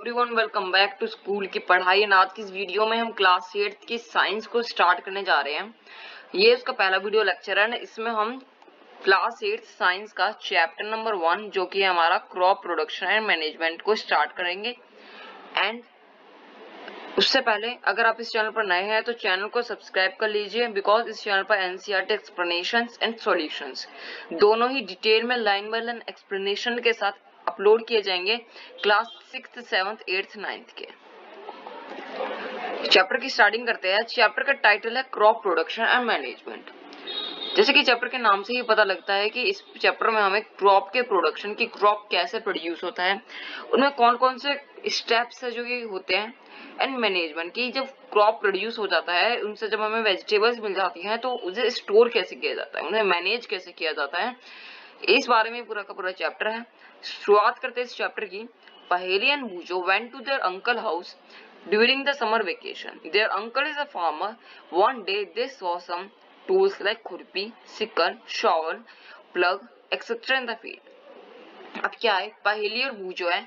Everyone, welcome back to school की पढ़ाई। आज की इस वीडियो में हम क्लास 8 की साइंस को स्टार्ट करने जा रहे हैं। ये उसका पहला वीडियो लेक्चर है। इसमें हम क्लास 8 साइंस का चैप्टर नंबर 1 जो कि हमारा क्रॉप प्रोडक्शन एंड मैनेजमेंट को स्टार्ट करेंगे। एंड उससे पहले अगर आप इस चैनल पर नए हैं तो चैनल को सब्सक्राइब कर लीजिए, बिकॉज इस चैनल पर एनसीईआरटी एक्सप्लेनेशंस एंड सॉल्यूशंस दोनों ही डिटेल में लाइन बाय लाइन एक्सप्लेनेशन के साथ अपलोड किए जाएंगे class 6th 7th 8th 9th के। चैप्टर की स्टार्टिंग करते हैं। चैप्टर का टाइटल है क्रॉप प्रोडक्शन एंड मैनेजमेंट। जैसे कि चैप्टर के नाम से ही पता लगता है कि इस चैप्टर में हमें क्रॉप के प्रोडक्शन की, क्रॉप कैसे प्रोड्यूस होता है, उनमें कौन कौन से स्टेप्स है जो कि होते हैं, एंड मैनेजमेंट की जब क्रॉप प्रोड्यूस हो जाता है उनसे जब हमें वेजिटेबल्स मिल जाती हैं तो उसे स्टोर कैसे किया जाता है, उन्हें मैनेज कैसे किया जाता है, इस बारे में पूरा का पूरा चैप्टर है। शुरुआत करते हैं इस चैप्टर की। Paheli and Boojho went to their uncle house during the summer vacation. Their uncle is a farmer. One day they saw some tools like खुरपी, sickle, shovel, plough etcetera in the field. अब क्या है, पहेली और बूजो है,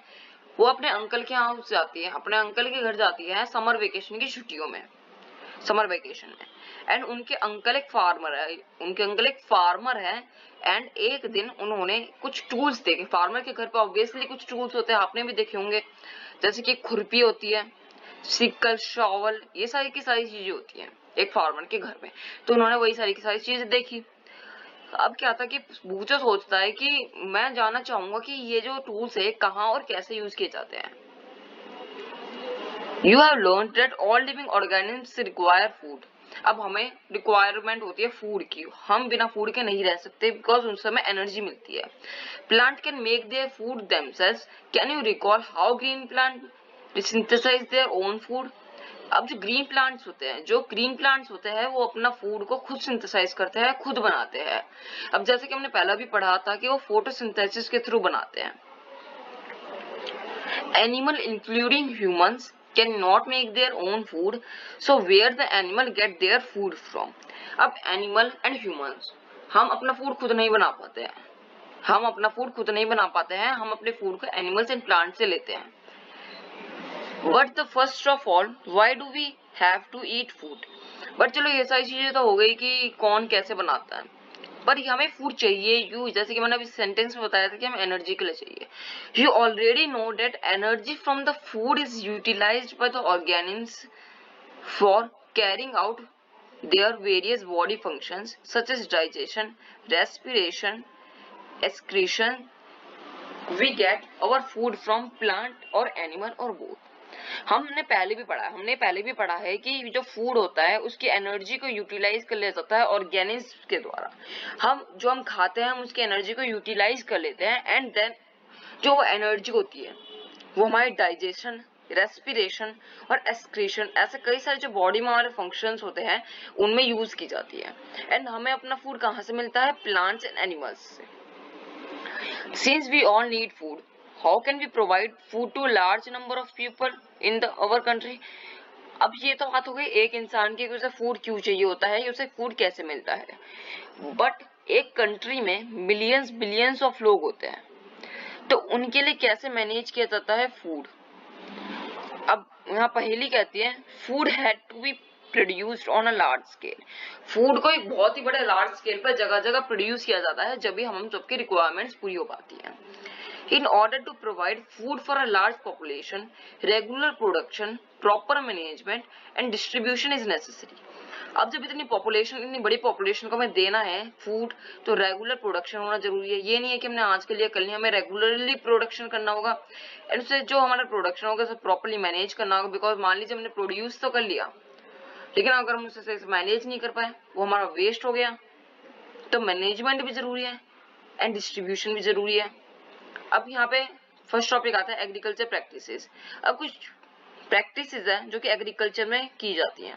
वो अपने अंकल के हाउस जाती है, अपने अंकल के घर जाती है समर वेकेशन की छुट्टियों में, समर वेकेशन में। एंड उनके अंकल एक फार्मर है, एंड एक दिन उन्होंने कुछ टूल्स देखे। फार्मर के घर पे ऑब्वियसली कुछ टूल्स होते हैं, आपने भी देखे होंगे, जैसे कि खुरपी होती है, सिकल, शॉवल, ये सारी की सारी चीजें होती हैं एक फार्मर के घर में। तो उन्होंने वही सारी की सारी चीजें देखी। अब क्या था कि बूचो सोचता है कि मैं जानना चाहूंगा कि ये जो टूल्स है कहाँ और कैसे यूज किए जाते हैं। You have learned that all living organisms require food. अब हमें रिक्वायरमेंट होती है फूड की, हम बिना फूड के नहीं रह सकते, बिकॉज उनसे हमें एनर्जी मिलती है। Plant can make their food themselves. Can you recall how green plant synthesise their own food. अब जो ग्रीन प्लांट्स होते हैं वो अपना फूड को खुद सिंथेसाइज करते हैं, खुद बनाते हैं। अब जैसे कि हमने पहला भी पढ़ा था कि वो फोटोसिंथेसिस के थ्रू बनाते हैं। Animal including humans cannot make their own food, so where the animal get their food from? अब एनिमल एंड ह्यूमंस, हम अपना फूड खुद नहीं बना पाते हैं, हम अपने फूड को एनिमल्स एंड प्लांट से लेते हैं। But the first of all, why do we have to eat food? But चलो ये सारी चीजें तो हो गई कि कौन कैसे बनाता है, पर हमें फूड चाहिए यू, जैसे कि मैंने अभी सेंटेंस में बताया था कि हमें एनर्जी के लिए चाहिए। You already know that energy from the food is utilised by the organisms for carrying out their various body functions such as digestion, respiration, excretion. We get our food from plant और animal और both. हमने पहले भी पढ़ा है कि जो food होता है उसकी एनर्जी को यूटिलाइज कर लिया जाता है ऑर्गेनिज्म के द्वारा। हम खाते हैं, हम उसकी एनर्जी को यूटिलाइज कर लेते हैं, एंड देन जो वो एनर्जी होती है वो हमारे डाइजेशन, रेस्पिरेशन और एक्सक्रीशन, ऐसे कई सारे जो बॉडी में हमारे फंक्शंस होते हैं उनमें यूज की जाती है। एंड हमें अपना फूड कहाँ से मिलता है? प्लांट्स एंड एनिमल्स से। Since we all need food, how can we provide food to a large number of people in our country? अब ये तो बात हो गई एक इंसान की, उसे फूड क्यों चाहिए होता है, उसे फूड कैसे मिलता है। बट एक कंट्री में बिलियंस ऑफ लोग होते हैं, तो उनके लिए कैसे मैनेज किया जाता है फूड। अब यहाँ पहेली कहती है food had to be produced on a large scale. Food को एक बहुत ही बड़े लार्ज स्केल पर जगह जगह प्रोड्यूस किया जाता है, जब भी हम सबकी रिक्वायरमेंट्स पूरी हो पाती हैं। In order to provide food for a large population, regular production, proper management and distribution is necessary. अब जब इतनी बड़ी पॉपुलेशन को हमें देना है फूड, तो रेगुलर प्रोडक्शन होना जरूरी है। ये नहीं है कि हमने आज के लिए कर लिया, हमें रेगुलरली प्रोडक्शन करना होगा, एंड उससे जो हमारा प्रोडक्शन होगा उसे प्रॉपरली मैनेज करना होगा। बिकॉज मान लीजिए हमने प्रोड्यूस तो कर लिया, लेकिन अगर हम उसे मैनेज नहीं कर पाए, वो हमारा वेस्ट हो गया। तो मैनेजमेंट भी जरूरी है एंड डिस्ट्रीब्यूशन भी जरूरी है। अब यहाँ पे फर्स्ट टॉपिक आता है एग्रीकल्चर प्रैक्टिसेस। अब कुछ प्रैक्टिसेस है जो कि एग्रीकल्चर में की जाती हैं।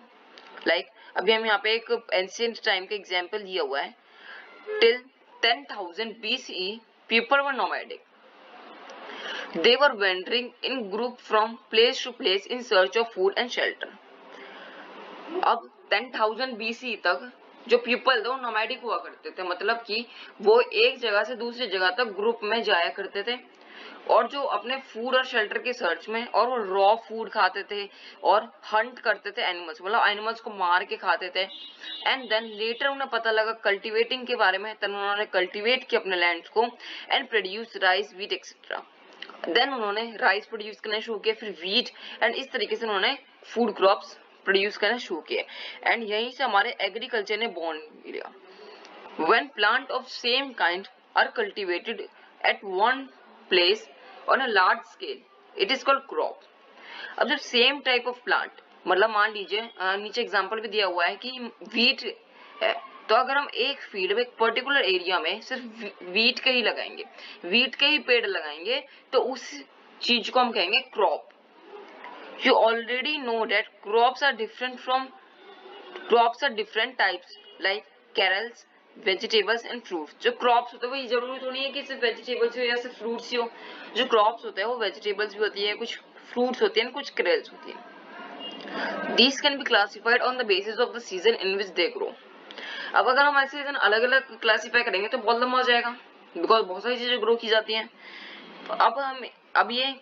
लाइक अभी हम यहाँ पे एक एंशिएंट टाइम का एग्जांपल दिया हुआ है। Till 10,000 BCE people were nomadic. They were wandering in group from place to place in search of food and shelter. अब 10,000 BCE तक जो पीपल थे वो नोमैडिक हुआ करते थे, मतलब कि वो एक जगह से दूसरी जगह तक ग्रुप में जाया करते थे, और जो अपने फूड और शेल्टर के सर्च में, और वो रॉ फूड खाते थे और हंट करते थे एनिमल्स, मतलब एनिमल्स को मार के खाते थे। एंड देन लेटर उन्हें पता लगा कल्टीवेटिंग के बारे में, तब उन्होंने कल्टीवेट किया अपने लैंड को and produce rice, wheat etcetera. Then उन्होंने राइस प्रोड्यूस करना शुरू किया, फिर व्हीट, एंड इस तरीके से उन्होंने फूड क्रॉप्स प्रोड्यूस करना शुरू किए। एंड यहीं से हमारे एग्रीकल्चर ने बॉर्न लिया। When plant of same kind are cultivated at one place on a large scale, it is called crop. अब जब सेम टाइप ऑफ प्लांट, मतलब मान लीजिए नीचे एग्जांपल भी दिया हुआ है कि वीट है, तो अगर हम एक फील्ड में एक पर्टिकुलर एरिया में सिर्फ वीट के ही लगाएंगे, वीट के ही पेड़ लगाएंगे, तो उस चीज को हम कहेंगे crop. You already know that crops are different types like carols, vegetables and fruits. जो क्रॉप्स होते हैं वो जरूरी तो नहीं है कि सिर्फ वेजिटेबल्स हो या सिर्फ फ्रूट्स ही हो। जो क्रॉप्स होते हैं वो वेजिटेबल्स भी होती है, कुछ फ्रूट्स होती है, कुछ कैरल्स होती है। These can be classified on the basis of the season in which they grow. अब अगर हम ऐसे सीजन अलग अलग क्लासीफाई करेंगे तो बहुत लंबा हो जाएगा, बिकॉज बहुत सारी चीजें ग्रो की जाती हैं। अब ये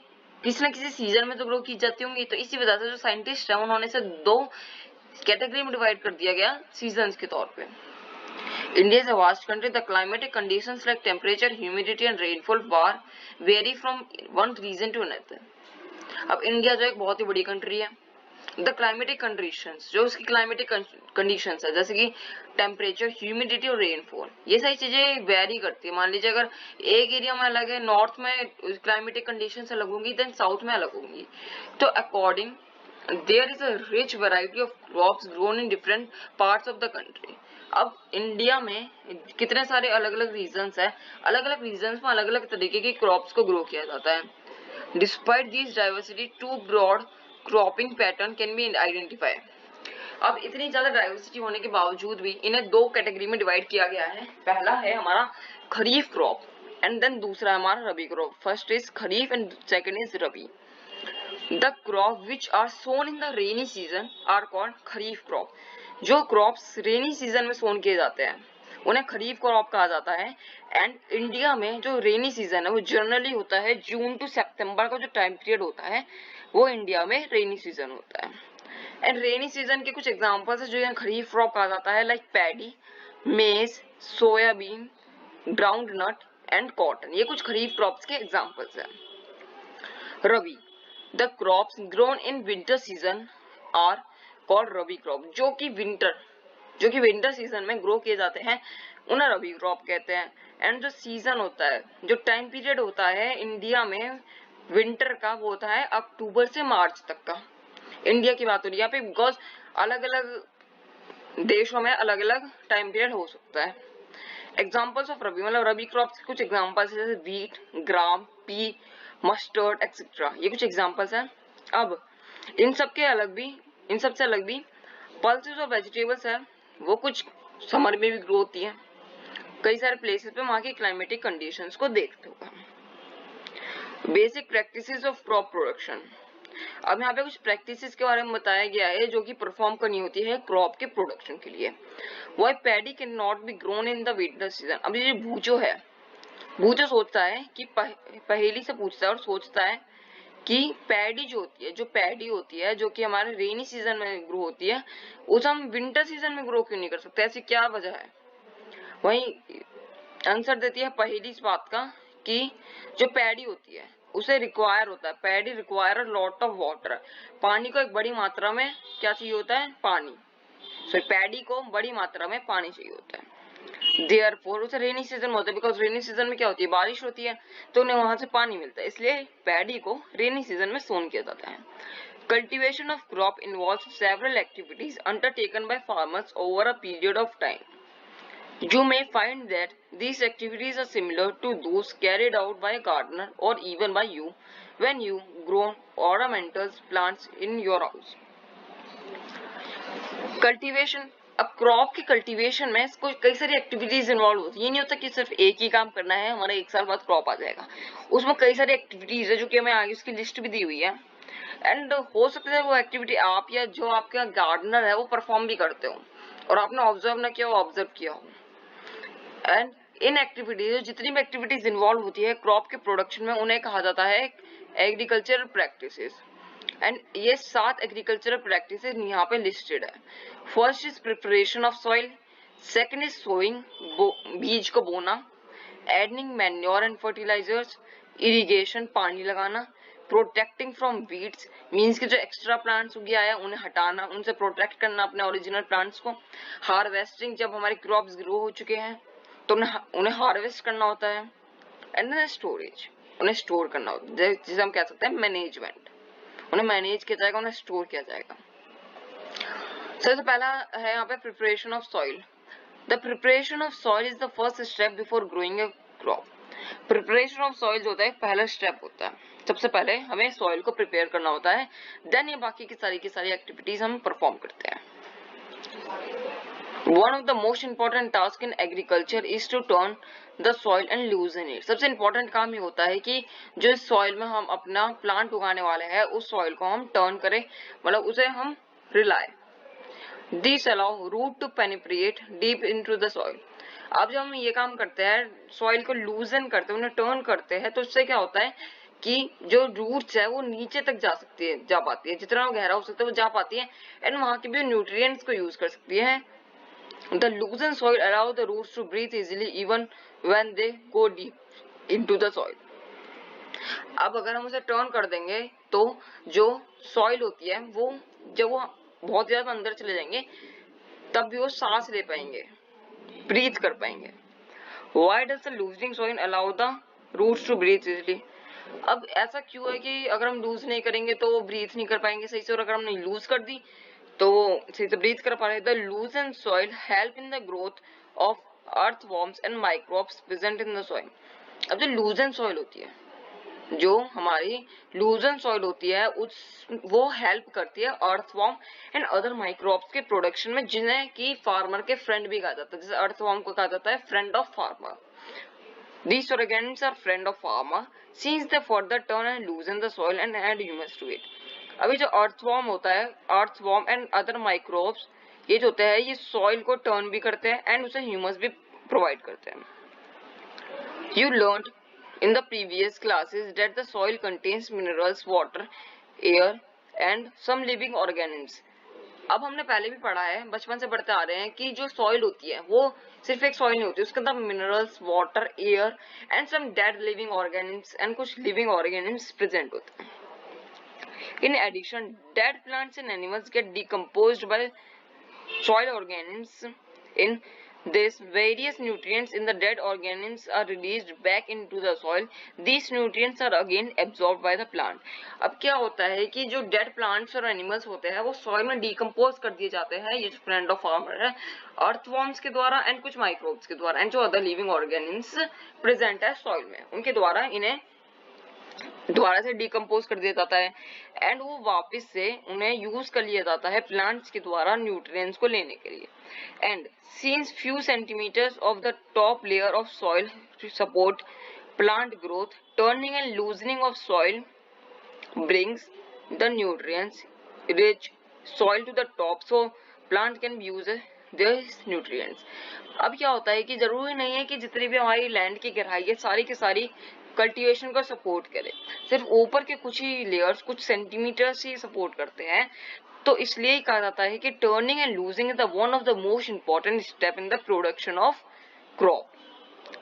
किसी न किसी सीजन में तो ग्रो की जाती होंगी, तो इसी वजह से जो साइंटिस्ट है उन्होंने इसे 2 कैटेगरी में डिवाइड कर दिया गया सीजन्स के तौर पे। India is a vast country. The climatic conditions like temperature, humidity and rainfall vary from one region to another. अब इंडिया जो एक बहुत ही बड़ी कंट्री है, द क्लाइमेटिक कंडीशंस, जो उसकी क्लाइमेटिक कंडीशंस है, जैसे कि टेम्परेचर, ह्यूमिडिटी और रेनफॉल, ये सारी चीजें वेरी करती है। मान लीजिए अगर एक एरिया में अलग है, नॉर्थ में क्लाइमेटिक कंडीशंस अलग होंगी, देन साउथ में अलग होंगी। तो according there is a rich variety of crops grown in different parts of the country. अब इंडिया में कितने सारे अलग अलग रीजन्स है, अलग अलग रीजन्स में अलग अलग तरीके के क्रॉप्स को ग्रो किया जाता है। Despite this diversity, two broad cropping pattern can be identify. अब इतनी ज्यादा डाइवर्सिटी होने के बावजूद भी इन्हें 2 कैटेगरी में डिवाइड किया गया है। पहला है हमारा खरीफ क्रॉप एंड देन दूसरा है हमारा rabi crop. First is kharif and second is rabi. The crop which are sown in the rainy season are called kharif crop. जो क्रॉप्स रेनी सीजन में सोन किए जाते हैं उन्हें खरीफ क्रॉप कहा जाता है। एंड इंडिया में जो रेनी सीजन है वो जनरली होता है जून टू सितंबर का जो टाइम पीरियड होता है वो इंडिया में रेनी सीजन होता है। एंड रेनी सीजन के कुछ एग्जांपल्स है जो यहाँ खरीफ क्रॉप कहा जाता है, like paddy, maize, soybean, groundnut and cotton. ये कुछ खरीफ क्रॉप्स के एग्जांपल्स हैं। Rabi, the crops grown in winter season are called rabi crop. जो कि विंटर सीजन में ग्रो किए जाते हैं उन्हें रबी क्रॉप कहते हैं। एंड जो सीजन होता है, जो टाइम पीरियड होता है इंडिया में विंटर का, वो होता है अक्टूबर से मार्च तक का। इंडिया की बात हो रही है यहाँ पे, बिकॉज अलग अलग देशों में अलग अलग टाइम पीरियड हो सकता है। एग्जाम्पल्स ऑफ रबी, मतलब रबी क्रॉप्स के कुछ एग्जाम्पल्स जैसे व्हीट, ग्राम, पी, मस्टर्ड एक्सेट्रा, ये कुछ एग्जाम्पल्स हैं। अब इन सबसे अलग भी पल्सेस और वेजिटेबल्स है, वो कुछ समर में भी ग्रो होती है। कई सारे प्लेसेस पे वहाँ की क्लाइमेटिक कंडीशंस को देखते हुए। Basic practices of crop production. अब यहाँ पे कुछ प्रैक्टिसेस के बारे में बताया गया है जो कि परफॉर्म करनी होती है क्रॉप के प्रोडक्शन के लिए। Why paddy can not be grown in the winter season. अब ये भूचो सोचता है कि पहेली से पूछता है और सोचता है कि पैडी होती है जो कि हमारे रेनी सीजन में ग्रो होती है, उसे हम विंटर सीजन में ग्रो क्यों नहीं कर सकते, ऐसी क्या वजह है। वहीं आंसर देती है पहेली इस बात का कि जो पैडी होती है उसे रिक्वायर होता है, paddy require lot of water. पानी को एक बड़ी मात्रा में क्या चाहिए होता है, पानी। सो पैडी को बड़ी मात्रा में पानी चाहिए होता है। देयरफॉर उसे रेनी सीजन में होता है, बिकॉज रेनी सीजन में क्या होती है, बारिश होती है, तो उन्हें वहां से पानी मिलता है, इसलिए पैडी को रेनी सीजन में सोन किया जाता है। Cultivation of crop involves several activities undertaken by farmers over a period of time. You may find that these activities are similar to those carried out by a gardener or even by you when you grow ornamental plants in your house. Cultivation, अब crop की cultivation में कई सारी activities involve होती है। ये नहीं होता कि सिर्फ एक ही काम करना है, हमारा 1 साल बाद क्रॉप आ जाएगा। उसमें कई सारी एक्टिविटीज है जो कि हमें आगे उसकी लिस्ट भी दी हुई है। एंड हो सकता है वो एक्टिविटी आप या जो आपका गार्डनर है वो परफॉर्म भी करते हो और आपने ऑब्जर्व ना किया हो, ऑब्जर्व किया हो। एंड इन एक्टिविटीज, जितनी भी एक्टिविटीज इन्वॉल्व होती है क्रॉप के प्रोडक्शन में, उन्हें कहा जाता है एग्रीकल्चरल प्रैक्टिसेस। एंड ये 7 एग्रीकल्चरल प्रैक्टिसेस यहाँ पे लिस्टेड है। First is preparation of soil, second is sowing, बीज को बोना, adding manure and fertilisers, irrigation पानी लगाना, प्रोटेक्टिंग फ्रॉम वीड्स मीन्स के जो एक्स्ट्रा प्लांट्स उग आया उन्हें हटाना, उनसे प्रोटेक्ट करना अपने ओरिजिनल प्लांट्स को, हार्वेस्टिंग जब हमारे क्रॉप्स ग्रो हो चुके हैं तो उन्हें हार्वेस्ट करना होता है, एंड देन स्टोरेज, उन्हें स्टोर करना होता है, जिसे हम कह सकते हैं मैनेजमेंट, उन्हें मैनेज किया जाएगा, उन्हें स्टोर किया जाएगा। सबसे पहला है यहाँ पे preparation of soil. The preparation of soil is the first step before growing A crop. Preparation of soil जो होता है पहला स्टेप होता है, सबसे पहले हमें सॉइल को प्रिपेयर करना होता है, देन ये बाकी की सारी एक्टिविटीज हम परफॉर्म करते हैं। One of the most important tasks in agriculture is to turn the soil and loosen it. सबसे important काम ये होता है कि जो इस सॉइल में हम अपना प्लांट उगाने वाले हैं उस सॉइल को हम टर्न करें, मतलब उसे हम रिलाए। This allow root to penetrate deep into the soil. अब जब हम ये काम करते हैं, सॉइल को लूजन करते हैं, उन्हें टर्न करते हैं, तो इससे क्या होता है कि जो रूट्स है वो नीचे तक जा पाती है, जितना गहरा हो सकता है वो जा पाती है, एंड वहां के भी न्यूट्रिएंट्स को यूज कर सकती है। The loosened soil allow the roots to breathe easily even when they go deep into the soil. अब अगर हम उसे टर्न कर देंगे तो जो सॉइल होती है वो जब वो बहुत ज्यादा अंदर चले जाएंगे तब भी वो सांस ले पाएंगे, ब्रीथ कर पाएंगे। Why does the loosening soil allow the roots to breathe easily? अब ऐसा क्यों है कि अगर हम लूज नहीं करेंगे तो वो ब्रीथ नहीं कर पाएंगे सही से, और अगर हमने लूज कर दी तो सही से ब्रीथ कर पा रहे। The लूजन soil help in the growth of earthworms and microbes present in the soil. अब जो लूजन सॉइल होती है, जो हमारी लूजन सॉइल होती है वो हेल्प करती है अर्थवॉर्म एंड अदर माइक्रोब्स के प्रोडक्शन में, जिन्हें की फार्मर के फ्रेंड भी कहा जाता है। जैसे अर्थवॉर्म को कहा जाता है friend of farmer. These organisms are friend of farmer since they further turn and loosen the soil and add humus to it. अभी जो अर्थवॉर्म होता है, अर्थवॉर्म एंड अदर माइक्रोब्स, ये जो होते हैं ये सॉइल को टर्न भी करते हैं एंड उसे ह्यूमस भी प्रोवाइड करते हैं। You learned in the previous classes that the soil contains minerals, water, air and some living organisms. अब हमने पहले भी पढ़ा है, बचपन से पढ़ते आ रहे हैं कि जो सॉइल होती है वो सिर्फ एक सॉइल नहीं होती, उसके अंदर minerals, water, air and some dead living organisms and कुछ लिविंग ऑर्गेनिम्स प्रेजेंट होते हैं। In addition dead plants and animals get decomposed by soil organisms. In this, various nutrients in the dead organisms are released back into the soil. These nutrients are again absorbed by the plant. अब क्या होता है कि जो dead plants और animals होते हैं वो सॉइल में डिकम्पोज कर दिए जाते हैं, ये जो फ्रेंड ऑफ फार्मर है, अर्थवॉर्म्स के द्वारा एंड कुछ माइक्रोब्स के द्वारा, एंड जो अदर लिविंग ऑर्गेनिम्स प्रेजेंट है सॉइल में उनके द्वारा इन्हें दोबारा से डिकम्पोज कर दिया जाता है, एंड वो वापस से उन्हें यूज कर लिया जाता है प्लांट्स के द्वारा न्यूट्रिएंट्स को लेने के लिए। And since few centimetres of the top layer of soil to support plant growth, turning and loosening of soil brings the nutrients rich soil to the top, so plant can use this nutrients. अब क्या होता है कि जरूरी नहीं है कि जितनी भी हमारी लैंड की गहराई है सारी की सारी कल्टीवेशन को सपोर्ट करे, सिर्फ ऊपर के कुछ ही लेयर्स कुछ सेंटीमीटर्स ही सपोर्ट करते हैं। तो इसलिए कहा जाता है कि turning and losing is the one of the most important step in the production of crop,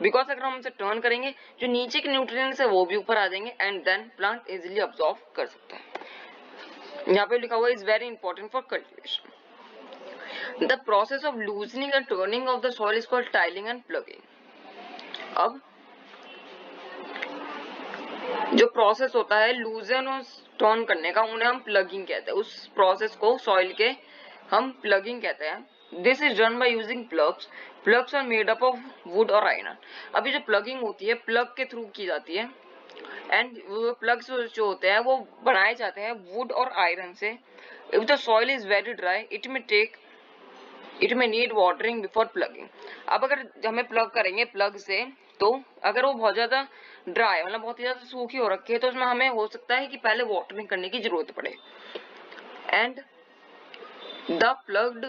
because अगर हम इसे टर्न करेंगे जो नीचे के न्यूट्रिएंट्स है वो भी ऊपर आ जाएंगे and then plant easily absorb कर सकता है। यहाँ पे लिखा हुआ is very important for cultivation. The process of loosening and turning of the soil is called tilling and ploughing. अब जो प्रोसेस होता है लूजन और टर्न करने का उन्हें हम प्लगिंग कहते हैं, उस प्रोसेस को सॉइल के हम प्लगिंग कहते हैं। This is done by using ploughs. Ploughs are made up of wood और आयरन। अभी जो प्लगिंग होती है प्लग के थ्रू की जाती है, एंड वो प्लग्स जो होते हैं वो बनाए जाते हैं वुड और आयरन से। If the soil is very dry it में नीड वाटरिंग बिफोर प्लगिंग। अब अगर हमें प्लग करेंगे प्लग से, तो अगर वो बहुत ज्यादा ड्राई मतलब बहुत ही ज्यादा सूखी हो रखी है तो उसमें हमें हो सकता है कि पहले वाटरिंग करने की जरूरत पड़े। एंड द प्लग्ड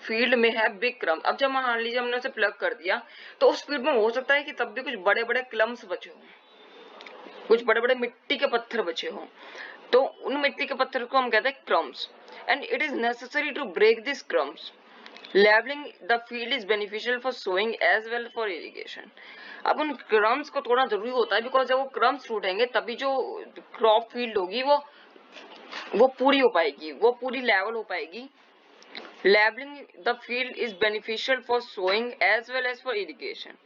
फील्ड में है बिग क्रम्स। अब जब मान लीजिए हमने उसे प्लग कर दिया तो उस फील्ड में हो सकता है कि तब भी कुछ बड़े बड़े क्लम्स बचे हों, कुछ बड़े बड़े मिट्टी के पत्थर बचे हों, तो उन मिट्टी के पत्थर को हम कहते हैं crumbs. And it is necessary to break this crumbs. Levelling the field is beneficial for sowing as well for irrigation. अब उन क्रम्स को तोड़ना जरूरी होता है, बिकॉज जब वो क्रम्स टूटेंगे तभी जो क्रॉप फील्ड होगी वो पूरी हो पाएगी, वो पूरी लेवल हो पाएगी। Levelling the field is beneficial for sowing as well as for irrigation.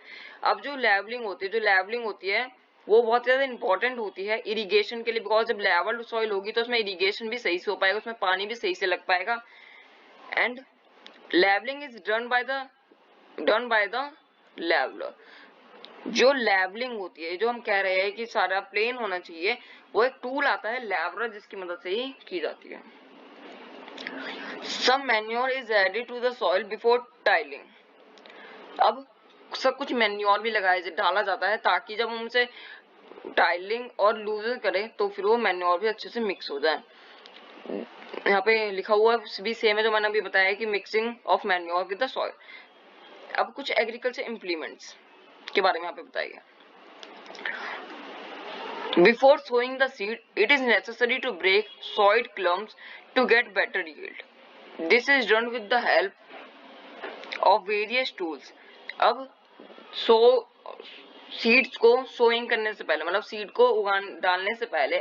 अब जो लेवलिंग होती है वो बहुत ज्यादा इंपॉर्टेंट होती है इरिगेशन के लिए, बिकॉज जब लेवल सॉइल होगी तो उसमें इरिगेशन भी सही से हो पाएगा, उसमें पानी भी सही से लग पाएगा। And levelling is done by the leveller. जो लेवलिंग होती है, जो हम कह रहे हैं कि सारा प्लेन होना चाहिए, वो एक टूल आता है लेवलर जिसकी मदद से ही की जाती है। Some manure is added to the soil before tiling. अब सब कुछ मैन्योर भी डाला जाता है ताकि जब हम उसे टाइलिंग और लूज करें तो फिर वो मैन्योर भी अच्छे से मिक्स हो जाए। यहाँ पे लिखा हुआ भी सेम है जो मैंने अभी बताया कि mixing of manure with the soil. अब कुछ एग्रीकल्चर इम्प्लीमेंट्स के बारे में यहाँ पे बताया गया। Before sowing the seed, it is necessary to break soil clumps to get better yield. This is done with the help of various tools. अब सीड्स को सोइंग करने से पहले, मतलब सीड को डालने से पहले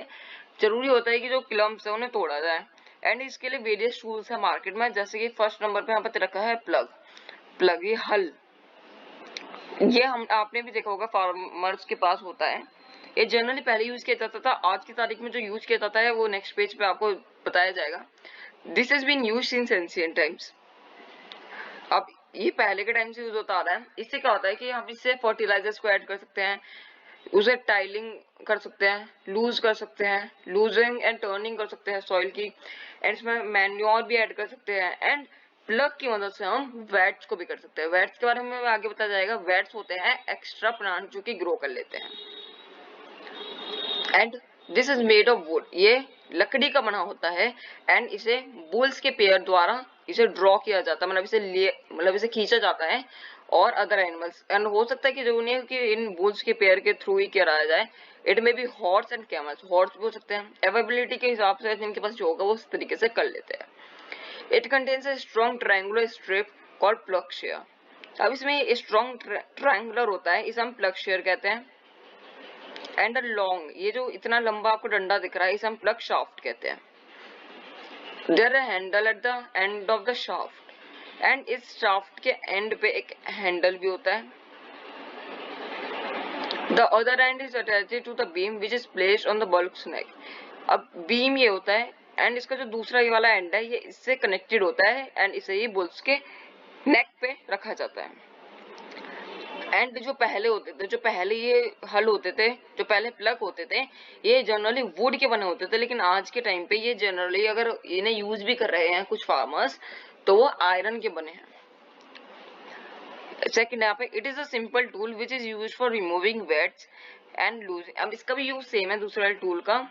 जरूरी होता है कि जो क्लम्प्स है उन्हें तोड़ा जाए। एंड इसके लिए वेरियस टूल्स है मार्केट में, जैसे कि फर्स्ट नंबर पे यहाँ पे रखा है प्लग, ये हल। ये आपने भी देखा होगा फार्मर्स के पास होता है। ये जनरली पहले यूज किया जाता था, आज की तारीख में जो यूज किया जाता है वो नेक्स्ट पेज पे आपको बताया जाएगा। This has been used since ancient times. अब ये पहले के टाइम से यूज होता आ रहा है। इससे क्या होता है कि हम इससे फर्टिलाइजर्स को ऐड कर सकते हैं, उसे टाइलिंग कर सकते हैं, लूज कर सकते हैं, लूजिंग एंड टर्निंग कर सकते हैं सॉइल की, एंड इसमें मैन्योर भी ऐड कर सकते हैं। एंड प्लग की मदद से हम वेट्स को भी कर सकते हैं। वेट्स के बारे में आगे बताया जाएगा। वेट्स होते हैं एक्स्ट्रा प्लांट जो कि ग्रो कर लेते हैं। And this is made of would, ये लकड़ी का बना होता है। एंड इसे बुल्स के पेयर द्वारा इसे ड्रॉ किया जाता है, मतलब इसे खींचा जाता है और अदर एनिमल्स। एंड हो सकता है कि जो उन्हें कि इन बुल्स के पेयर के थ्रू ही कराया जाए। इट में भी हॉर्स एंड कैमल्स, हॉर्स भी हो सकते हैं। अवेलेबिलिटी के हिसाब से जिनके पास जो होगा वो उस तरीके से कर लेते हैं। It contains a strong triangular strip called plug share. अब इसमें स्ट्रॉन्ग ट्रायंगुलर होता है, इसे हम प्लग शेयर कहते हैं। एंड लॉन्ग, ये जो इतना लंबा आपको डंडा दिख रहा है इसे हम प्लग शाफ्ट कहते हैं। देयर है handle at the end of the shaft, and इस शाफ्ट के एंड पे एक हैंडल भी होता है। The other end is attached to the beam which is placed on the bullock's neck. अब बीम ये होता है एंड इसका जो दूसरा ये वाला एंड है ये इससे कनेक्टेड होता है एंड इसे ही बुल्स के नेक पे रखा जाता है। एंड जो पहले होते थे, जो पहले ये हल होते थे, जो पहले प्लग होते थे, ये जनरली वुड के बने होते थे। लेकिन आज के टाइम पे ये जनरली अगर इन्हें यूज भी कर रहे हैं कुछ फार्मर्स तो वो आयरन के बने हैं। सेकंड यहाँ पे it is a simple tool which is use for removing weeds and loosing. अब इसका भी यूज सेम है दूसरा टूल का।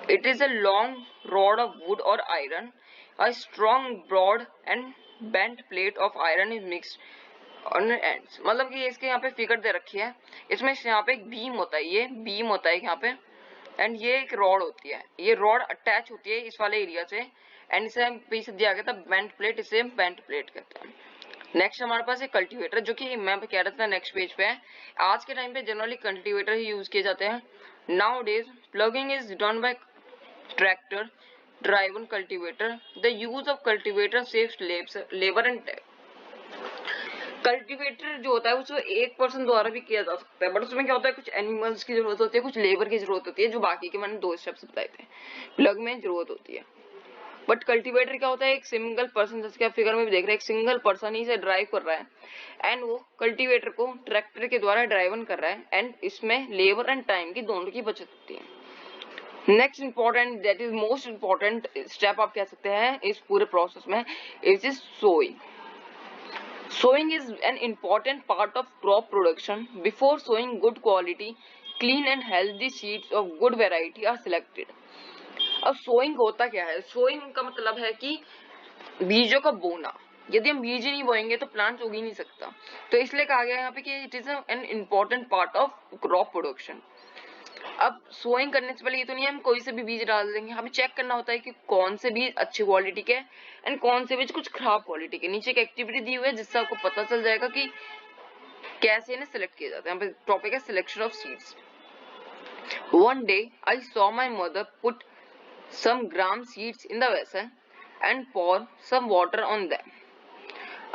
It is a long rod of wood और iron, a strong broad and bent plate of iron is mixed on ends. मतलब कि इसके यहाँ पे फिगर दे रखी है, इसमें यहाँ पे एक बीम होता है, ये बीम होता है यहाँ पे, एंड ये एक रॉड होती है। ये रॉड अटैच होती है इस वाले एरिया से, एंड इसे पीछे दिया गया था बेंट प्लेट, इसे बेंट प्लेट कहते हैं। नेक्स्ट हमारे पास एक कल्टीवेटर, जो कि मैं कह रहा था नेक्स्ट पेज पे है। आज के टाइम पे जनरली कल्टीवेटर ही यूज किए जाते हैं। Now days plugging is done bye tractor driven cultivator. The use of cultivator saves labour and time. Cultivator जो होता है उसको एक पर्सन द्वारा भी किया जा सकता है, बट उसमें क्या होता है कुछ एनिमल्स की जरूरत होती है, कुछ लेबर की जरूरत होती है, जो बाकी के मैंने 2 स्टेप्स बताए थे प्लग में जरूरत होती है। बट कल्टीवेटर क्या होता है, एक सिंगल पर्सन, जैसे आप फिगर में भी देख रहे हैं, एक सिंगल पर्सन ही इसे ड्राइव कर रहा है एंड वो कल्टीवेटर को ट्रैक्टर के द्वारा ड्राइवन कर रहा है। एंड इसमें लेबर एंड टाइम की दोनों की बचत होती है। Next important, that is most important step आप कह सकते हैं इस पूरे प्रोसेस में, is sowing. Sowing is an important part of crop production. Before sowing, good quality, clean and healthy seeds of good variety are selected. अब sowing होता क्या है? सोइंग का मतलब है कि बीजों का बोना। यदि हम बीज ही नहीं बोएंगे तो प्लांट उग ही नहीं सकता। तो इसलिए कहा गया यहाँ पे कि it is an important part of crop production. अब सोइंग करने से पहले ये तो नहीं हम कोई से भी बीज डाल देंगे, हमें चेक करना होता है कि कौन से बीज अच्छी क्वालिटी के एंड कौन से बीज कुछ खराब क्वालिटी के। नीचे एक एक्टिविटी दी हुई है जिससे आपको पता चल जाएगा कि कैसे इन्हें सिलेक्ट किया जाता है। यहाँ पे टॉपिक है selection of seeds. One day I saw my mother put some gram seeds in the vessel and pour some water on them.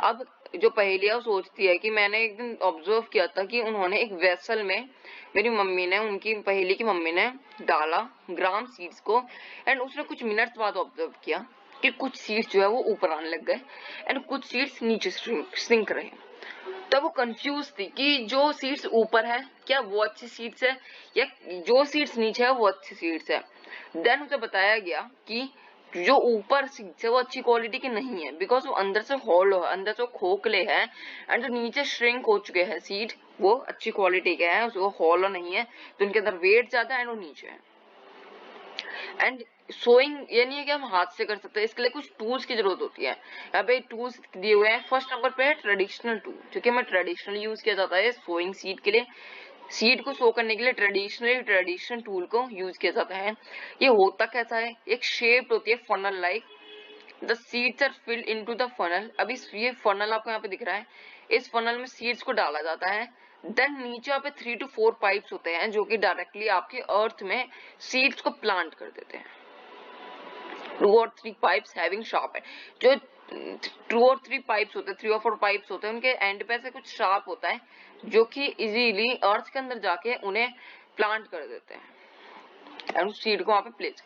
अब जो पहेलियां सोचती है कि मैंने एक दिन ऑब्जर्व किया था कि उन्होंने एक वेसल में, मेरी मम्मी ने, उनकी पहेली की मम्मी ने डाला ग्राम सीड्स को एंड उसने कुछ मिनट्स बाद ऑब्जर्व किया कि कुछ सीड्स जो है वो ऊपर आने लग गए एंड कुछ सीड्स नीचे सिंक रहे। तब वो कंफ्यूज थी कि जो सीड्स ऊपर है क्या वो अच्छी सीड्स है या जो सीड्स नीचे है वो अच्छी सीड्स है। देन उसे बताया गया कि जो ऊपर सीड्स है वो अच्छी क्वालिटी की नहीं है बिकॉज वो अंदर से हॉलो है, अंदर से खोखले हैं एंड जो नीचे श्रिंक हो चुके हैं सीड वो अच्छी क्वालिटी के हैं, वो हॉलो नहीं है तो उनके अंदर वेट ज्यादा है एंड वो नीचे है। एंड सोइंग ये नहीं है कि हम हाथ से कर सकते हैं, इसके लिए कुछ टूल्स की जरूरत होती है। यहाँ पे टूल्स दिए हुए हैं। फर्स्ट नंबर पे है ट्रेडिशनल टूल, जो कि हमें ट्रेडिशनली यूज किया जाता है सोइंग सीड के लिए। सीड को सो करने के लिए ट्रेडिशनल टूल को यूज किया जाता है। ये होता कैसा है, एक शेप होती है funnel like, the seeds are filled into the funnel. अभी ये फनल आपको यहाँ पे दिख रहा है, इस फनल में सीड्स को डाला जाता है। देन नीचे यहाँ पे 3 to 4 पाइप्स होते हैं जो कि डायरेक्टली आपके अर्थ में सीड्स को प्लांट कर देते हैं। 2 or 3 पाइप्स हैविंग शार्प है, जो 2 or 3 पाइप्स होते हैं, 3 or 4 पाइप्स होते हैं, उनके एंड पे से कुछ शार्प होता है जो कि इजीली अर्थ के अंदर जाके उन्हें प्लांट कर देते हैं एंड सीड को वहां पे प्लेस।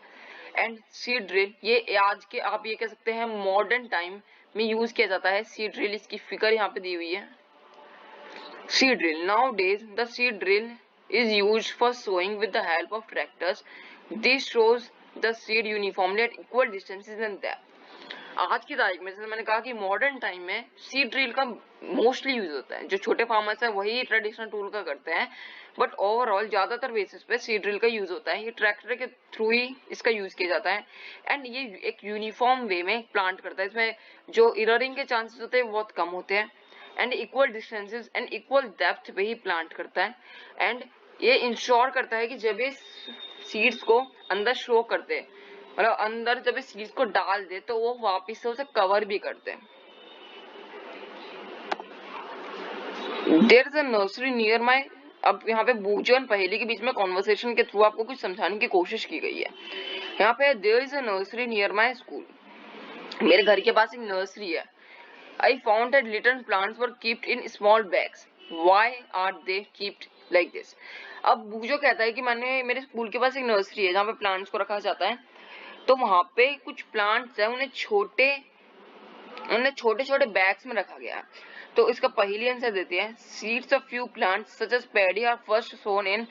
एंड सीड ड्रिल, ये आज के आप ये कह सकते हैं मॉडर्न टाइम में यूज किया जाता है सीड ड्रिल। इसकी फिगर यहाँ पे दी हुई है। Seed drill, nowadays the seed drill is used for sowing with the help of tractors. This shows the seed uniformly at equal distances and depth. आज की तारीख में जैसे मैंने कहा कि मॉडर्न टाइम में सीड ड्रिल का मोस्टली यूज होता है। जो छोटे फार्मर्स है वही ट्रेडिशनल टूल का करते हैं, बट ओवरऑल ज्यादातर बेसिस पे सीड ड्रिल का यूज होता है। ये ट्रैक्टर के थ्रू ही इसका यूज किया जाता है एंड ये एक यूनिफॉर्म वे में प्लांट करता है। इसमें जो इररिंग के चांसेस होते हैं बहुत कम होते हैं and equal distances and equal depth पे ही प्लांट करता है। एंड ये इंश्योर करता है कि जब ये सीड्स को अंदर शो करते हैं, मतलब अंदर जब इस सीड्स को डाल दे तो वो वापिस से उसे कवर भी करते हैं। There is a nursery near my. अब यहाँ पे बूझो और पहेली के बीच में कॉन्वर्सेशन के थ्रू आपको कुछ समझाने की कोशिश की गई है। यहाँ पे there is a nursery near my school, मेरे घर के पास एक नर्सरी है। I found that little plants were kept in small bags, why are they kept like this. अब बूझो कहता है कि मेरे स्कूल के पास एक नर्सरी है जहाँ पे प्लांट्स को रखा जाता है, तो वहां पे कुछ प्लांट्स है उन्हें छोटे छोटे बैग्स में रखा गया है। तो इसका पहली आंसर देते हैं, seeds of few plants such as paddy are first sown in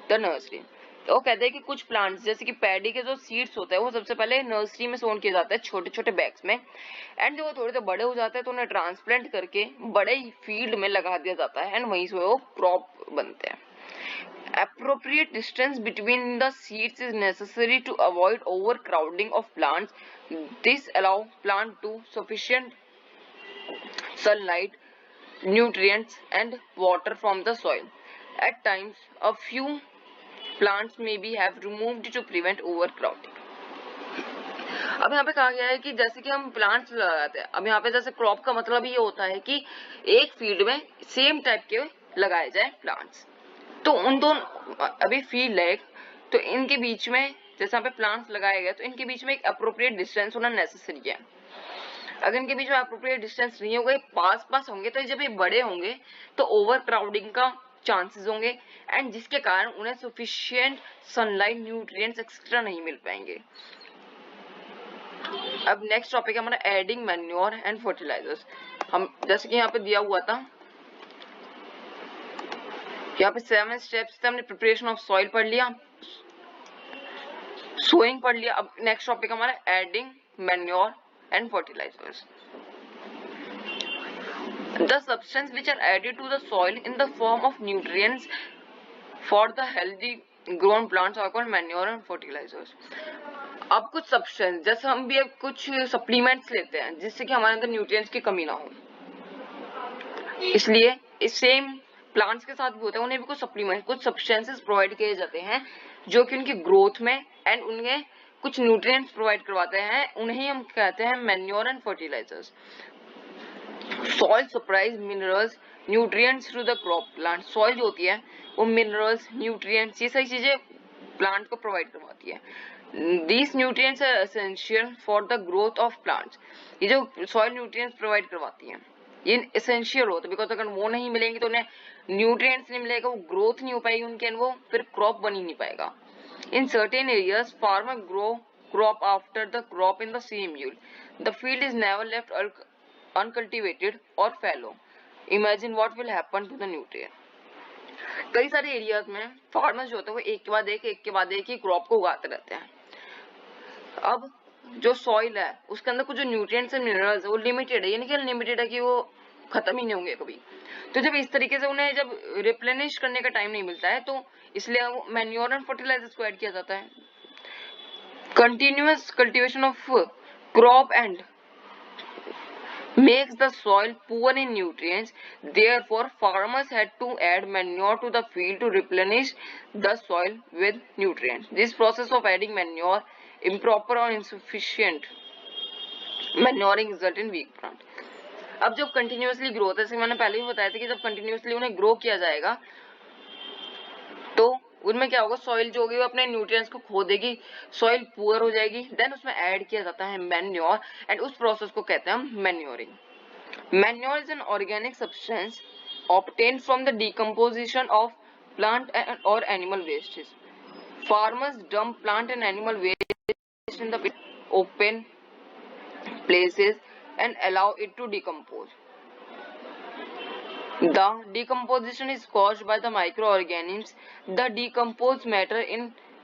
the nursery. तो वो कहते हैं कि कुछ प्लांट्स जैसे कि पैडी के जो सीड्स होते हैं वो सबसे पहले नर्सरी में सोन किया जाता है छोटे छोटे बैग्स में, एंड जब वो थोड़े से बड़े हो जाते हैं तो उन्हें ट्रांसप्लांट करके बड़े फील्ड में लगा दिया जाता है एंड वहीं से वो क्रॉप बनते हैं। Appropriate distance between the seeds is necessary to avoid overcrowding of plants. This allows plant to sufficient sunlight, nutrients and water from the soil. At times, a few plants may be have removed to prevent overcrowding. अब यहाँ पे कहा गया है कि जैसे कि हम प्लांट्स लगाते हैं, अब यहाँ पे जैसे क्रॉप का मतलब ये होता है कि एक फील्ड में सेम टाइप के लगाए जाए प्लांट्स। तो उन दोनों अभी फील्ड है तो इनके बीच में जैसे यहाँ पे प्लांट्स लगाए गए तो इनके बीच में एक अप्रोप्रिएट डिस्टेंस होना नेसेसरी है। अगर इनके बीच में अप्रोप्रिएट डिस्टेंस नहीं होगा, पास होंगे, तो जब ये बड़े होंगे तो ओवर क्राउडिंग का चांसेस होंगे एंड जिसके कारण उन्हें सफिशिएंट सनलाइट, न्यूट्रिएंट्स एक्स्ट्रा नहीं मिल पाएंगे। अब नेक्स्ट टॉपिक है हमारा एडिंग मैन्योर एंड फर्टिलाइजर्स। हम जैसे कि यहाँ पे दिया हुआ था, यहाँ पे 7 स्टेप्स थे, हमने प्रिपरेशन ऑफ सॉइल पढ़ लिया, सोइंग पढ़ लिया। अब नेक्स्ट टॉपिक हमारा adding manure and fertilisers. The substance which are added to the soil in the form of nutrients for the healthy grown plants are called manure and fertilizers. अब कुछ substance, जैसे हम भी अब कुछ सप्लीमेंट्स लेते हैं जिससे कि हमारे अंदर न्यूट्रिएंट्स की कमी ना हो, इसलिए इस सेम प्लांट्स के साथ भी होता है, उन्हें भी कुछ सप्लीमेंट, कुछ सब्सटेंसेस प्रोवाइड किए जाते हैं जो कि उनकी ग्रोथ में एंड उन्हें कुछ न्यूट्रिएंट्स प्रोवाइड करवाते हैं, उन्हें हम कहते हैं manure and fertilisers. Soil supplies minerals nutrients to the crop plant. Soil जो होती है वो मिनरल्स, न्यूट्रिएंट्स, ये सारी चीजें प्लांट को प्रोवाइड करवाती है। These nutrients are essential for the growth of plants। ये जो सॉइल न्यूट्रिएंट्स प्रोवाइड करवाती हैं ये एसेंशियल होता है, बिकॉज अगर वो नहीं मिलेंगे तो उन्हें न्यूट्रिएंट्स नहीं मिलेगा, वो ग्रोथ नहीं हो पाएगी उनके, वो फिर क्रॉप बन ही नहीं पाएगा। In certain areas farmer grow crop after the crop in the same yield। The field is never left uncultivated और fallow. Imagine what will happen to the nutrient. कई सारे एरियाज में फार्मर्स जो होते हैं वो एक के बाद एक ही क्रॉप को उगाते रहते हैं। अब जो सॉइल है उसके अंदर कुछ जो न्यूट्रिएंट्स एंड मिनरल्स है वो लिमिटेड है, यानी कि अनलिमिटेड है कि वो खत्म ही नहीं होंगे कभी। तो जब इस तरीके से उन्हें जब रिप्लेनिश करने का टाइम नहीं मिलता है तो इसलिए मैन्योर एंड फर्टिलाइजर्स को ऐड किया जाता है। Continuous cultivation of crop and makes the soil poor in nutrients, therefore farmers had to add manure to the field to replenish the soil with nutrients. This process of adding manure, improper or insufficient manuring result in weak plant। अब जब continuously growth है, जैसे मैंने पहले भी बताया था कि जब कंटिन्यूअसली उन्हें ग्रो किया जाएगा तो उनमें क्या होगा, सॉइल जो होगी वो अपने न्यूट्रिएंट्स को खो देगी, सॉइल पुअर हो जाएगी, देन उसमें ऐड किया जाता है मैन्योर एंड उस प्रोसेस को कहते हैं हम manuring. Manure is an organic substance obtained from the decomposition of plant or animal wastes. Farmers dump plant and animal waste in the open places and allow it to decompose. The decomposition is caused by the microorganisms. The decomposed matter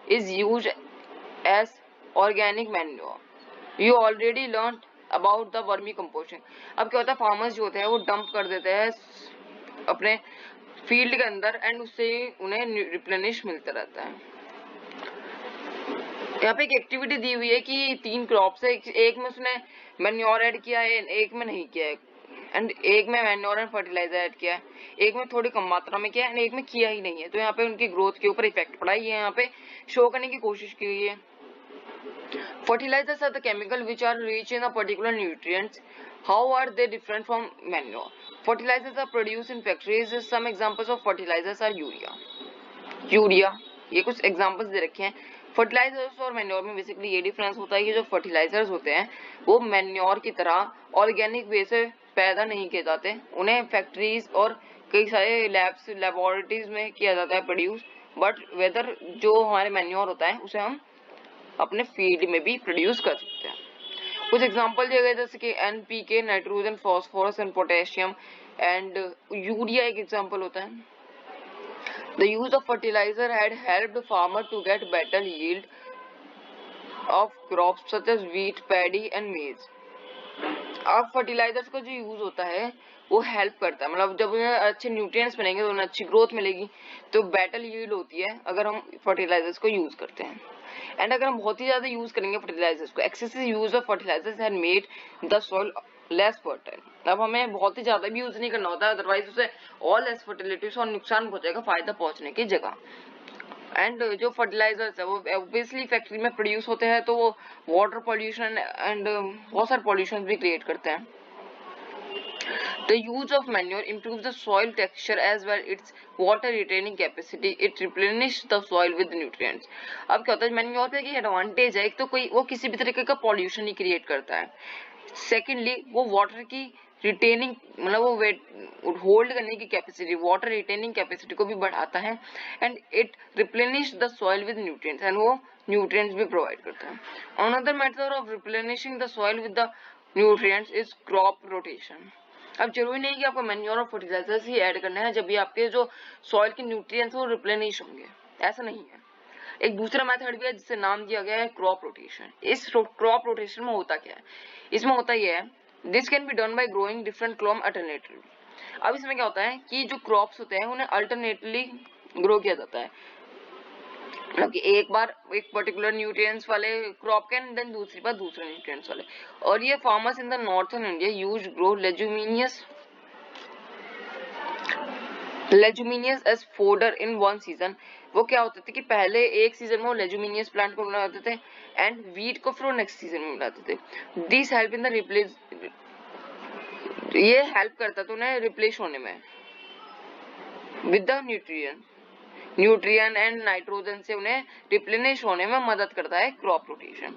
is used as organic manure. You already learned about the vermi composting. अब क्या होता है, farmers जो होते हैं वो dump कर देते हैं अपने फील्ड के अंदर एंड उससे उन्हें रिप्लेनिश मिलता रहता है। यहाँ पे एक एक्टिविटी दी हुई है कि 3 क्रॉप्स है, एक में उसने मैन्योर ऐड किया है, एक में नहीं किया है, एंड एक में मैन्योर एंड फर्टिलाइजर ऐड किया है, एक में थोड़ी कम मात्रा में किया है एंड एक में किया ही नहीं है। तो यहाँ पे उनकी ग्रोथ के ऊपर इफेक्ट पड़ा है, ये यहाँ पे शो करने की कोशिश की गई है। Fertilizers are the chemicals which are rich in a particular nutrients. How are they different from manure? Fertilizers are produced in factories. Some examples of fertilizers are urea. Urea, ये कुछ एग्जांपल्स दे रखे हैं। फर्टिलाइजर्स और manure में basically ये difference होता है कि जो फर्टिलाइजर्स होते हैं वो मैन्योर की तरह ऑर्गेनिक वे से पैदा नहीं किए जाते, उन्हें फैक्ट्रीज और कई सारे लैब्स, लेबोरेटरीज में किया जाता है प्रोड्यूस। बट वेदर जो हमारे मैन्योर होता है उसे हम अपने फील्ड में भी प्रोड्यूस कर सकते हैं। कुछ एग्जांपल दिए गए जैसे कि NPK, nitrogen, phosphorus and potassium and urea एक एग्जांपल होता है। The use of fertiliser had helped farmer to get better yield of crops such as wheat, paddy and maize. अब फर्टिलाइजर्स का जो यूज होता है वो हेल्प करता है, मतलब जब उन्हें अच्छे न्यूट्रिएंट्स मिलेंगे तो उन्हें अच्छी ग्रोथ मिलेगी, तो बेटर यील्ड होती है अगर हम फर्टिलाइजर्स को यूज करते हैं। एंड अगर हम बहुत ही ज्यादा यूज करेंगे फर्टिलाइजर्स को, excessive use of fertilisers had made the soil less fertile. अब हमें बहुत ही ज्यादा भी यूज नहीं करना होता है, अदरवाइज उसे और लेस फर्टिलिटी और नुकसान पहुंचेगा फायदा पहुंचने की जगह। एंड जो फर्टिलाइजर्स है वो ऑब्वियसली फैक्ट्री में प्रोड्यूस होते हैं तो वो वाटर पॉल्यूशन एंड बहुत सारे पॉल्यूशन भी क्रिएट करते हैं। The use of manure improves the soil texture as well its water retaining capacity. It replenishes the soil with nutrients. अब क्या होता है, मैन्योर पे की एडवांटेज है, एक तो कोई वो किसी भी तरीके का पॉल्यूशन नहीं क्रिएट करता है, सेकेंडली वो वाटर की रिटेनिंग मतलब वो होल्ड करने की कैपेसिटी, वाटर रिटेनिंग कैपेसिटी को भी बढ़ाता है and it replenish the soil with nutrients and वो न्यूट्रिएंट्स भी प्रोवाइड करता है। Another method of replenishing the soil with the nutrients is crop rotation. अब जरूरी नहीं कि आपको मैन्योर और फर्टिलाइजर्स ही ऐड करना है जब भी आपके जो सॉइल के न्यूट्रिएंट्स वो रिप्लेनिश होंगे, ऐसा नहीं है। एक दूसरा मेथड भी है जिससे नाम दिया गया है क्रॉप रोटेशन। इस क्रॉप रोटेशन में होता क्या है, इसमें होता यह है, this can be done by growing different crop alternatively. अब इसमें क्या होता है कि जो क्रॉप्स होते हैं उन्हें अल्टरनेटली ग्रो किया जाता है। कि एक बार एक पर्टिकुलर न्यूट्रिएंट्स वाले क्रॉप के एंड देन दूसरी बार दूसरे न्यूट्रिएंट्स वाले। और ये farmers in the northern India use grow leguminous as fodder in one season. वो क्या होते थे कि पहले एक सीजन में वो लेजुमिनियस प्लांट को बनाते थे एंड वीट को फिर नेक्स्ट सीजन में बनाते थे। This help in the replace, ये हेल्प करता था उन्हें रिप्लेस होने में with the nutrient and nitrogen से उन्हें रिप्लेनिश होने में मदद करता है crop rotation.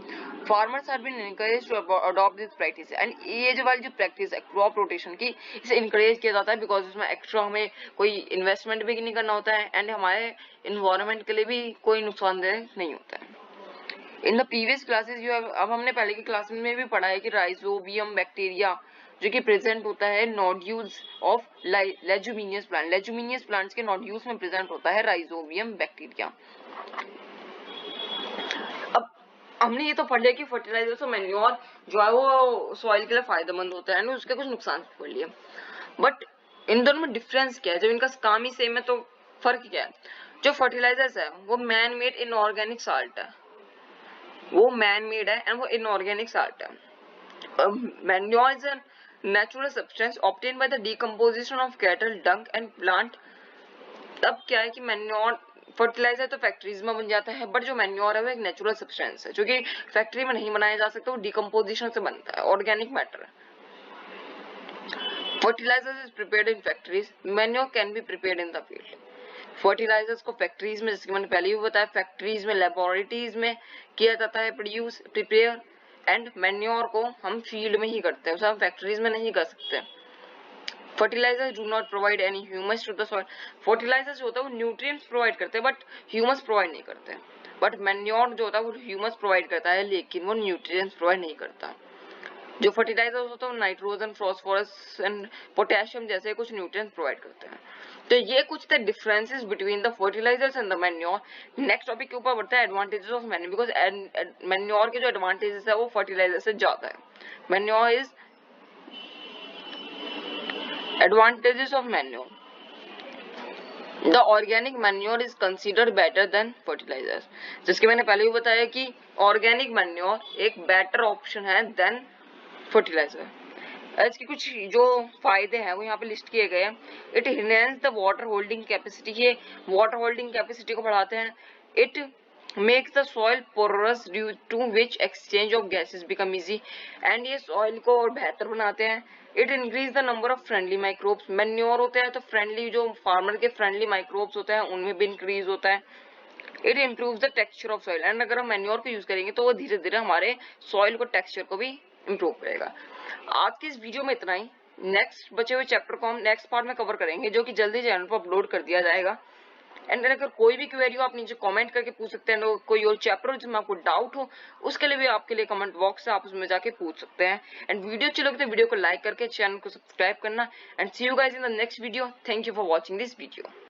Farmers are been encourage to adopt this practice एंड ये जो वाली जो प्रैक्टिस है क्रॉप रोटेशन की, इसे इनकरेज किया जाता है बिकॉज इसमें एक्स्ट्रा हमें कोई इन्वेस्टमेंट भी नहीं करना होता है एंड हमारे इन्वायरमेंट के लिए भी कोई नुकसानदेह नहीं होता है। इन द प्रीवियस क्लासेस जो अब हमने पहले की क्लास में भी पढ़ा है कि राइजोबियम बैक्टीरिया जो कि प्रेजेंट होता है नोड्यूल्स ऑफ लेजुमिनियस प्लांट, लेजुमिनियस प्लांट्स के नोड्यूल्स में प्रेजेंट होता है राइजोबियम बैक्टीरिया। अब हमने ये तो पढ़ लिया कि फर्टिलाइजर्स और मैन्योर जो है वो सॉइल के लिए फायदेमंद होता है, उसके कुछ नुकसान पढ़ लिए। बट इन दोनों में डिफरेंस क्या है? जब इनका काम ही सेम है तो फर्क क्या है? जो फर्टिलाइजर्स है वो मैन मेड इनऑर्गेनिक साल्ट है, वो मैन मेड है एंड वो इनऑर्गेनिक साल्ट है। Manure is a natural substance obtained by the decomposition of cattle dung and plant। अब क्या है कि मैन्योर फर्टिलाइजर तो फैक्ट्रीज में बन जाता है, बट जो मैन्योर है वो एक नेचुरल सब्सटेंस है जो कि फैक्ट्री में नहीं बनाया जा सकता, वो डिकम्पोजिशन से बनता है, ऑर्गेनिक मैटर है। Fertilisers is prepared in factories, manure can be prepared in the field. Fertilisers को फैक्ट्रीज में, जैसे मैंने पहले भी बताया, फैक्ट्रीज में, लेबोरेटरीज में किया जाता है प्रोड्यूस, प्रिपेयर, एंड मैन्योर को हम फील्ड में ही करते हैं, उसे हम फैक्ट्रीज में नहीं कर सकते। Fertilisers do not provide any humus to the soil. Fertilisers जो होता है वो न्यूट्रिएंट्स प्रोवाइड करते हैं बट ह्यूमस प्रोवाइड नहीं करते। बट मैन्योर जो होता है वो ह्यूमस प्रोवाइड करता है लेकिन वो न्यूट्रिएंट्स प्रोवाइड नहीं करता। जो फर्टिलाइजर्स होता है वो नाइट्रोजन, फॉस्फोरस एंड पोटेशियम जैसे कुछ न्यूट्रिएंट्स प्रोवाइड करते हैं। तो ये कुछ the differences between the fertilizers and the manure. Next topic के ऊपर बढ़ता है advantages of manure, because manure के जो एडवांटेजेस है वो फर्टिलाइजर से ज्यादा है। Manure is advantages of manure, the organic manure is considered better than fertilizers. जिसके मैंने पहले भी बताया कि ऑर्गेनिक मैन्योर एक बेटर ऑप्शन है देन फर्टिलाइजर। इसके कुछ जो फायदे हैं वो यहाँ पे लिस्ट किए गए हैं। It enhance the water holding capacity, ये वाटर होल्डिंग कैपेसिटी को बढ़ाते हैं। It makes the soil porous due to which exchange of gases become easy, and ये सॉइल को और बेहतर बनाते हैं। It increase the number of friendly microbes, manure होते हैं तो फ्रेंडली, जो फार्मर के फ्रेंडली माइक्रोब्स होते हैं उनमें भी इंक्रीज होता है। It improve the texture of soil, and अगर हम मैन्योर को यूज करेंगे तो वो धीरे धीरे हमारे सॉइल को टेक्सचर को भी इम्प्रूव करेगा। आज की इस वीडियो में इतना ही। नेक्स्ट बचे हुए चैप्टर को हम नेक्स्ट पार्ट में कवर करेंगे जो कि जल्दी चैनल पर अपलोड कर दिया जाएगा। एंड अगर कोई भी क्वेरी हो आप नीचे कमेंट करके पूछ सकते हैं, कोई और चैप्टर हो जिसमें आपको डाउट हो उसके लिए भी आपके लिए कमेंट बॉक्स है, आप उसमें जाके पूछ सकते हैं। एंड वीडियो अच्छी लगे तो वीडियो को लाइक करके चैनल को सब्सक्राइब करना। And see you guys in the next video. Thank you for watching this video.